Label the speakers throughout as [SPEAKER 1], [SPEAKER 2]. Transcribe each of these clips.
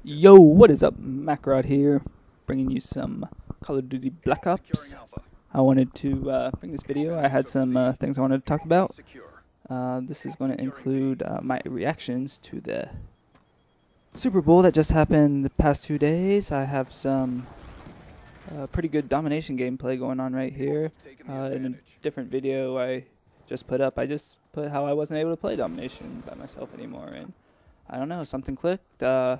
[SPEAKER 1] Yo, what is up? Macrod here, bringing you some Call of Duty Black Ops. I wanted to bring this video. I had some things I wanted to talk about. This is going to include my reactions to the Super Bowl that just happened the past 2 days. I have some pretty good domination gameplay going on right here. In a different video I just put up, I just put how I wasn't able to play domination by myself anymore, and I don't know, something clicked. I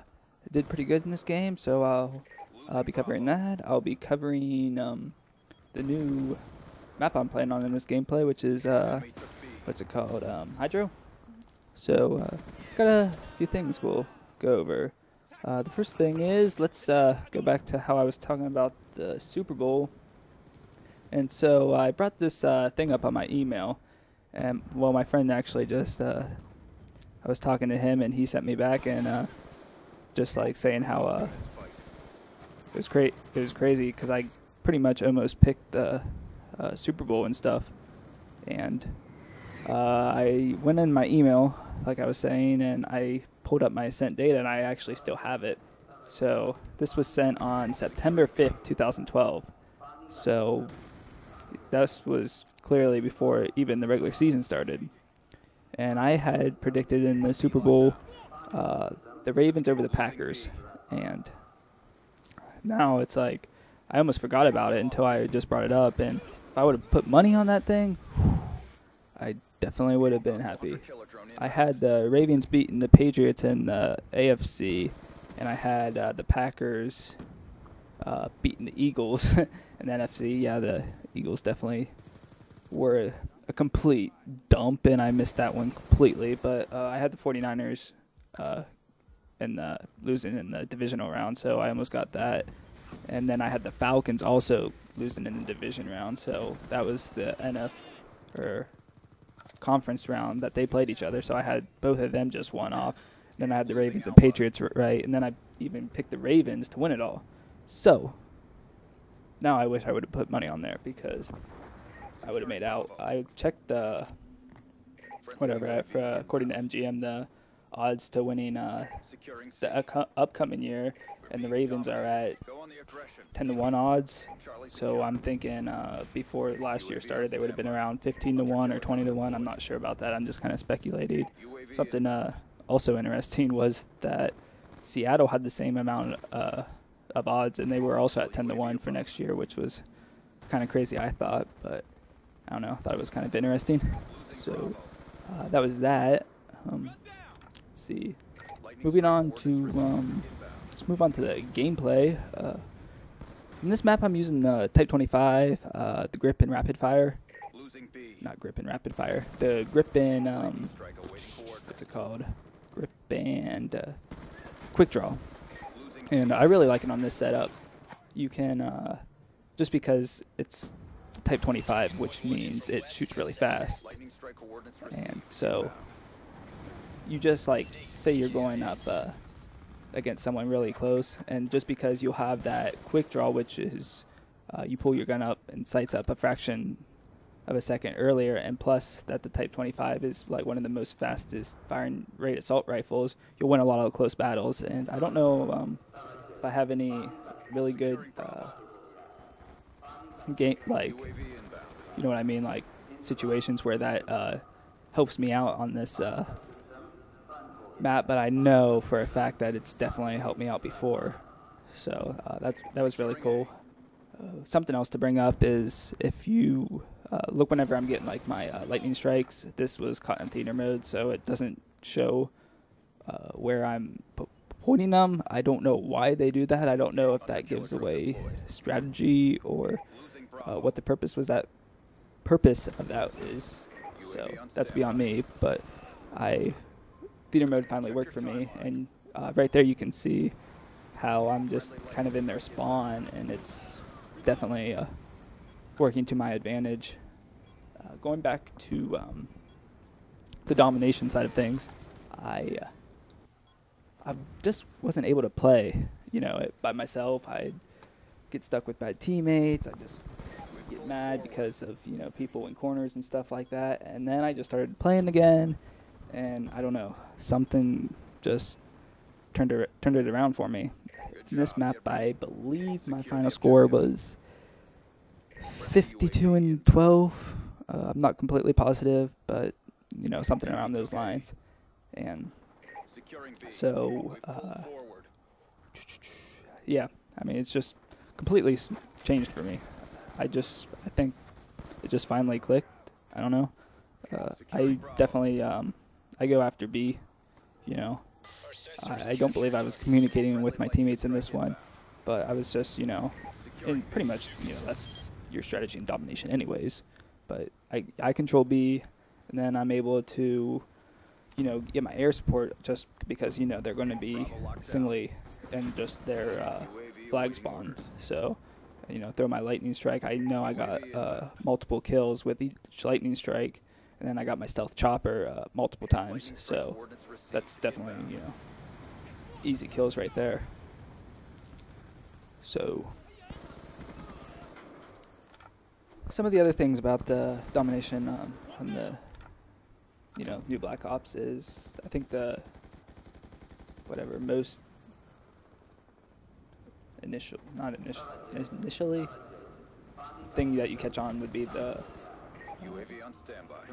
[SPEAKER 1] did pretty good in this game, so I'll be covering that. I'll be covering the new map I'm playing on in this gameplay, which is what's it called? Hydro. So got a few things we'll go over. The first thing is, let's go back to how I was talking about the Super Bowl. And so I brought this thing up on my email, and well, my friend actually just I was talking to him, and he sent me back and just like saying how it was crazy because I pretty much almost picked the Super Bowl and stuff, and I went in my email like I was saying, and I pulled up my sent data, and I actually still have it. So this was sent on September 5th, 2012. So this was clearly before even the regular season started. And I had predicted in the Super Bowl the Ravens over the Packers. And now it's like I almost forgot about it until I just brought it up. And if I would have put money on that thing, I definitely would have been happy. I had the Ravens beating the Patriots in the AFC, and I had the Packers beating the Eagles in the NFC. Yeah, the Eagles definitely were a complete dump, and I missed that one completely. But I had the 49ers losing in the divisional round, so I almost got that. And then I had the Falcons also losing in the division round, so that was the conference round that they played each other, so I had both of them just one off. Then I had the Ravens and Patriots right, and then I even picked the Ravens to win it all. So now I wish I would have put money on there because I would have made out. I checked the according to MGM, the odds to winning the upcoming year, and the Ravens are at 10-1 odds. So I'm thinking before last year started, they would have been around 15-1 or 20-1. I'm not sure about that. I'm just kind of speculating. Something also interesting was that Seattle had the same amount of odds, and they were also at 10-1 for next year, which was kind of crazy, I thought. But I don't know. I thought it was kind of interesting. So that was that. Let's see. Moving on to let's move on to the gameplay. In this map, I'm using the Type 25, the grip and rapid fire. Not grip and rapid fire. The grip and what's it called? Grip and quick draw. And I really like it on this setup. You can just because it's Type 25, which means it shoots really fast. And so you just like say you're going up against someone really close, and just because you'll have that quick draw, which is you pull your gun up and sights up a fraction of a second earlier, and plus that the Type 25 is like one of the most fastest firing rate assault rifles, you'll win a lot of close battles. And I don't know if I have any really good game, like, you know what I mean, like situations where that helps me out on this map, but I know for a fact that it's definitely helped me out before. So that was really cool. Something else to bring up is if you look whenever I'm getting like my lightning strikes, this was caught in theater mode, so it doesn't show where I'm pointing them. I don't know why they do that. I don't know if that gives away strategy or what the purpose of that is. So that's beyond me, but theater mode finally worked for me, and right there you can see how I'm just kind of in their spawn, and it's definitely working to my advantage. Going back to the domination side of things, I just wasn't able to play, it by myself. I'd get stuck with bad teammates. I just get mad because of people in corners and stuff like that, and then I just started playing again. And I don't know, something just turned it around for me. In this map, I believe my final score was 52-12. I'm not completely positive, but you know, something around those lines. And so, yeah, I mean, it's just completely changed for me. I think it just finally clicked. I don't know. I definitely, I go after B, you know. I don't believe I was communicating with my teammates in this one, but I was just, you know, and pretty much, you know, that's your strategy in domination anyways. But I control B, and then I'm able to, you know, get my air support just because, you know, they're going to be singly and just their flag spawn. So, you know, throw my lightning strike. I know I got multiple kills with each lightning strike, and then I got my stealth chopper multiple times. So that's definitely, you know, easy kills right there. So some of the other things about the domination on the, you know, new Black Ops is, I think the most initially thing that you catch on would be the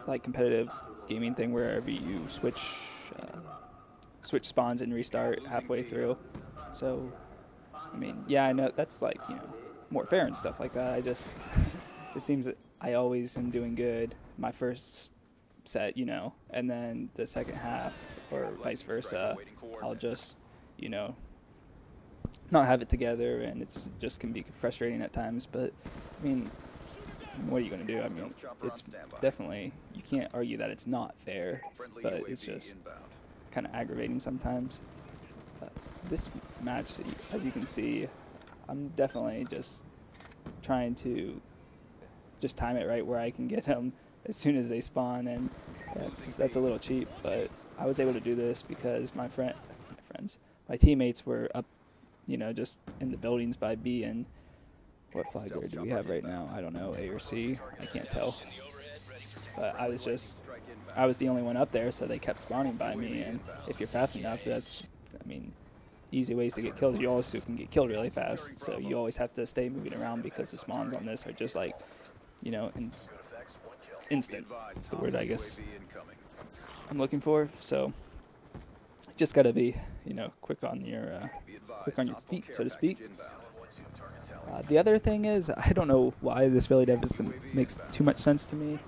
[SPEAKER 1] like competitive gaming thing, wherever you switch spawns and restart halfway through. So I mean, yeah, I know that's like, you know, more fair and stuff like that. I just it seems that I always am doing good my first set, you know, and then the second half, or vice versa, I'll just, you know, not have it together, and it's just can be frustrating at times. But I mean, what are you going to do? I mean, it's definitely, you can't argue that it's not fair, but it's just kind of aggravating sometimes. This match, as you can see, I'm definitely just trying to just time it right where I can get them as soon as they spawn, and that's a little cheap, but I was able to do this because my teammates were up, you know, just in the buildings by B. And what flag grade do we have right now? I don't know, A or C, I can't tell. But I was the only one up there, so they kept spawning by me, and if you're fast enough, that's, I mean, easy ways to get killed. You also can get killed really fast, so you always have to stay moving around because the spawns on this are just like, you know, instant. That's the word I guess I'm looking for. So just gotta be, you know, quick on your feet, so to speak. The other thing is, I don't know why this really doesn't make too much sense to me,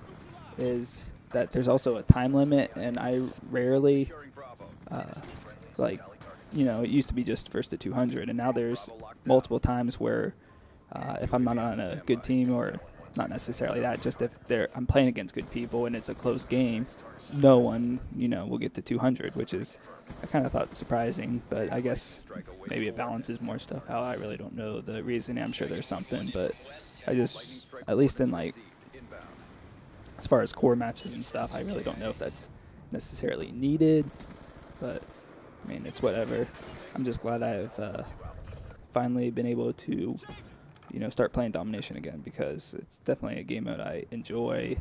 [SPEAKER 1] is that there's also a time limit, and I rarely, like, you know, it used to be just first to 200, and now there's multiple times where if I'm not on a good team, or not necessarily that, just if I'm playing against good people and it's a close game, no one, you know, will get to 200, which is, I kind of thought surprising, but I guess maybe it balances more stuff out. I really don't know the reason. I'm sure there's something, but I just, at least in like, as far as core matches and stuff, I really don't know if that's necessarily needed, but I mean, it's whatever. I'm just glad I've finally been able to, you know, start playing domination again, because it's definitely a game mode I enjoy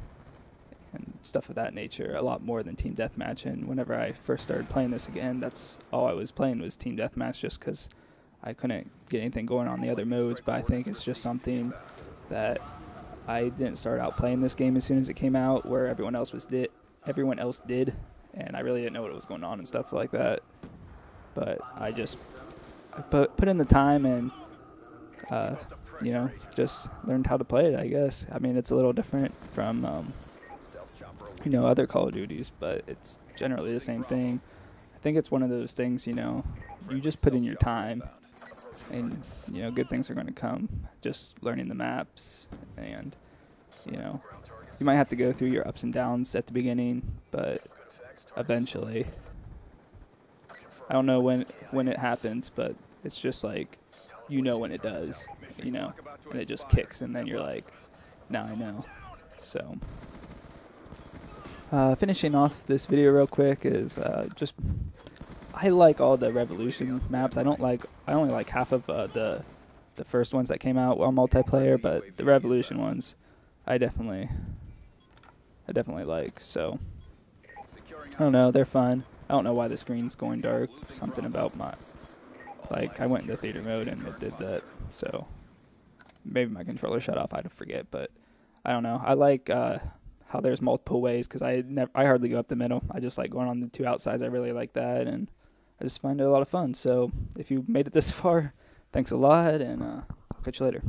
[SPEAKER 1] and stuff of that nature a lot more than team deathmatch. And whenever I first started playing this again, that's all I was playing was team deathmatch, just because I couldn't get anything going on the other modes. But I think it's just something that I didn't start out playing this game as soon as it came out, where everyone else did, and I really didn't know what was going on and stuff like that. But I put in the time and you know, just learned how to play it, I guess. I mean, it's a little different from you know, other Call of Duties, but it's generally the same thing. I think it's one of those things, you know, you just put in your time, and you know, good things are going to come. Just learning the maps, and you know, you might have to go through your ups and downs at the beginning, but eventually, I don't know when it happens, but it's just like, you know, when it does, you know, and it just kicks, and then you're like, now I know. So finishing off this video real quick is just, I like all the Revolution maps. I only like half of the first ones that came out on multiplayer, but the Revolution ones I definitely like. So I don't know, they're fun. I don't know why the screen's going dark. Something about my, like, I went into theater mode and it did that. So maybe my controller shut off. I forget, but I don't know. I like how there's multiple ways because I hardly go up the middle. I just like going on the two outsides. I really like that, and I just find it a lot of fun. So if you made it this far, thanks a lot, and I'll catch you later.